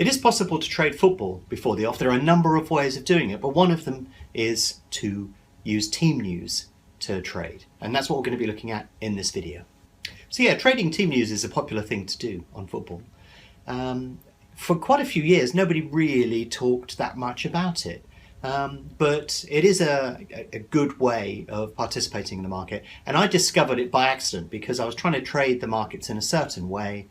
It is possible to trade football before the off. There are a number of ways of doing it, but one of them is to use team news to trade. And that's what we're going to be looking at in this video. So yeah, trading team news is a popular thing to do on football. For quite a few years, nobody really talked that much about it. But it is a good way of participating in the market. And I discovered it by accident because I was trying to trade the markets in a certain way,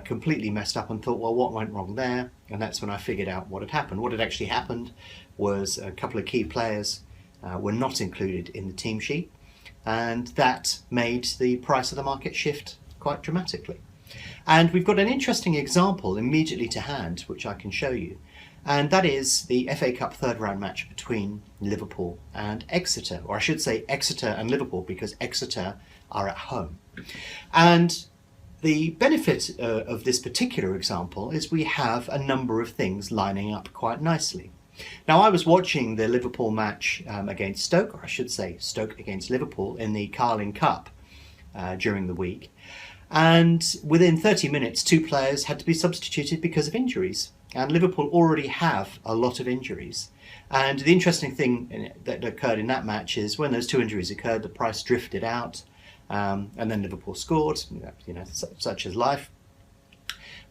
completely messed up and thought, well, what went wrong there? And that's when I figured out what had happened. What had actually happened was a couple of key players were not included in the team sheet. And that made the price of the market shift quite dramatically. And we've got an interesting example immediately to hand, which I can show you. And that is the FA Cup third round match between Liverpool and Exeter, or I should say Exeter and Liverpool, because Exeter are at home. And the benefit of this particular example is we have a number of things lining up quite nicely. Now, I was watching the Liverpool match against Stoke, or I should say Stoke against Liverpool, in the Carling Cup during the week. And within 30 minutes, two players had to be substituted because of injuries. And Liverpool already have a lot of injuries. And the interesting thing that occurred in that match is when those two injuries occurred, the price drifted out, and then Liverpool scored, such as life.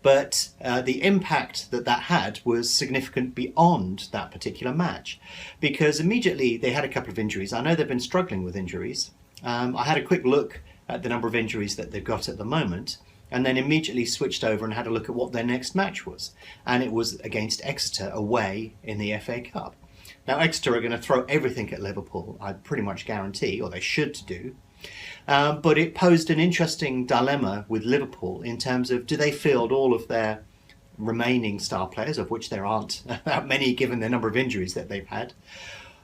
But the impact that had was significant beyond that particular match, because immediately they had a couple of injuries. I know they've been struggling with injuries. I had a quick look at the number of injuries that they've got at the moment, and then immediately switched over and had a look at what their next match was. And it was against Exeter away in the FA Cup. Now, Exeter are going to throw everything at Liverpool, I pretty much guarantee, or they should do. But it posed an interesting dilemma with Liverpool in terms of, do they field all of their remaining star players, of which there aren't that many given the number of injuries that they've had,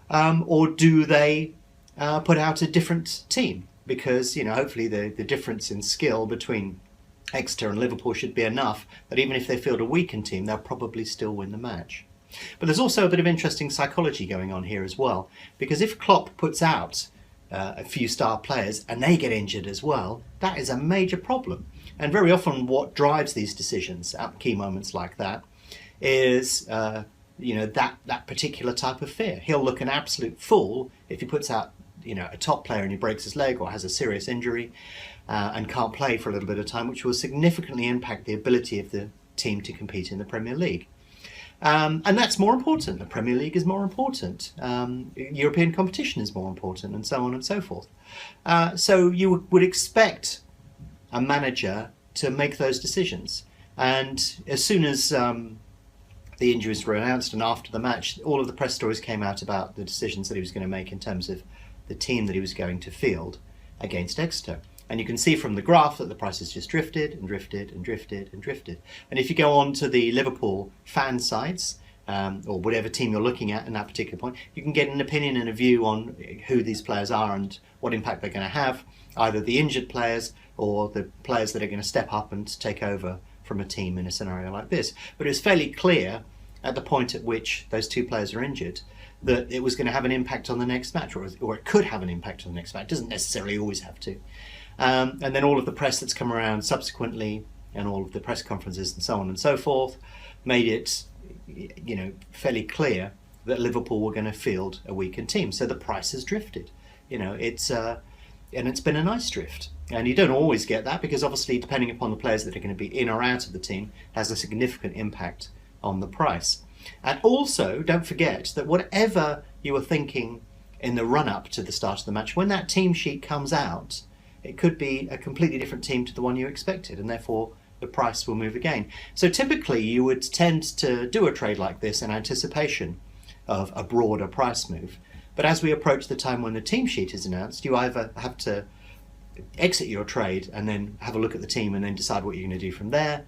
or do they put out a different team? Because, hopefully the difference in skill between Exeter and Liverpool should be enough that even if they field a weakened team, they'll probably still win the match. But there's also a bit of interesting psychology going on here as well, because if Klopp puts out a few star players and they get injured as well, that is a major problem. And very often what drives these decisions at key moments like that is that particular type of fear. He'll look an absolute fool if he puts out a top player and he breaks his leg or has a serious injury and can't play for a little bit of time, which will significantly impact the ability of the team to compete in the Premier League. And that's more important. The Premier League is more important. European competition is more important, and so on and so forth. So you would expect a manager to make those decisions. And as soon as the injuries were announced and after the match, all of the press stories came out about the decisions that he was going to make in terms of the team that he was going to field against Exeter. And you can see from the graph that the prices just drifted and drifted and drifted and drifted. And if you go on to the Liverpool fan sites, or whatever team you're looking at in that particular point, you can get an opinion and a view on who these players are and what impact they're going to have, either the injured players or the players that are going to step up and take over from a team in a scenario like this. But it was fairly clear at the point at which those two players are injured that it was going to have an impact on the next match, or it could have an impact on the next match. It doesn't necessarily always have to. And then all of the press that's come around subsequently and all of the press conferences and so on and so forth made it fairly clear that Liverpool were going to field a weakened team. So the price has drifted. It's been a nice drift. And you don't always get that because obviously depending upon the players that are going to be in or out of the team has a significant impact on the price. And also don't forget that whatever you were thinking in the run-up to the start of the match, when that team sheet comes out, it could be a completely different team to the one you expected, and therefore the price will move again. So typically you would tend to do a trade like this in anticipation of a broader price move. But as we approach the time when the team sheet is announced, you either have to exit your trade and then have a look at the team and then decide what you're going to do from there,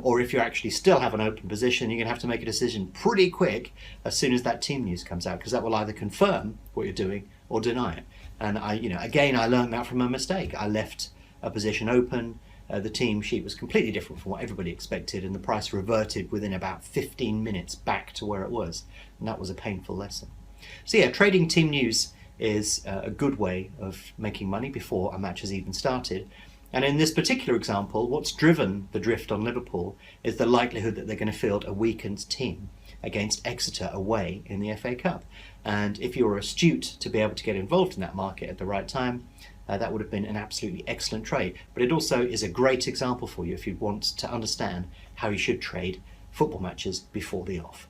or if you actually still have an open position, you're going to have to make a decision pretty quick as soon as that team news comes out, because that will either confirm what you're doing or deny it. And I learned that from a mistake. I left a position open. The team sheet was completely different from what everybody expected, and the price reverted within about 15 minutes back to where it was, and that was a painful lesson. So yeah, trading team news is a good way of making money before a match has even started, And in this particular example, what's driven the drift on Liverpool is the likelihood that they're going to field a weakened team against Exeter away in the FA Cup. And if you're astute to be able to get involved in that market at the right time, that would have been an absolutely excellent trade. But it also is a great example for you if you want to understand how you should trade football matches before the off.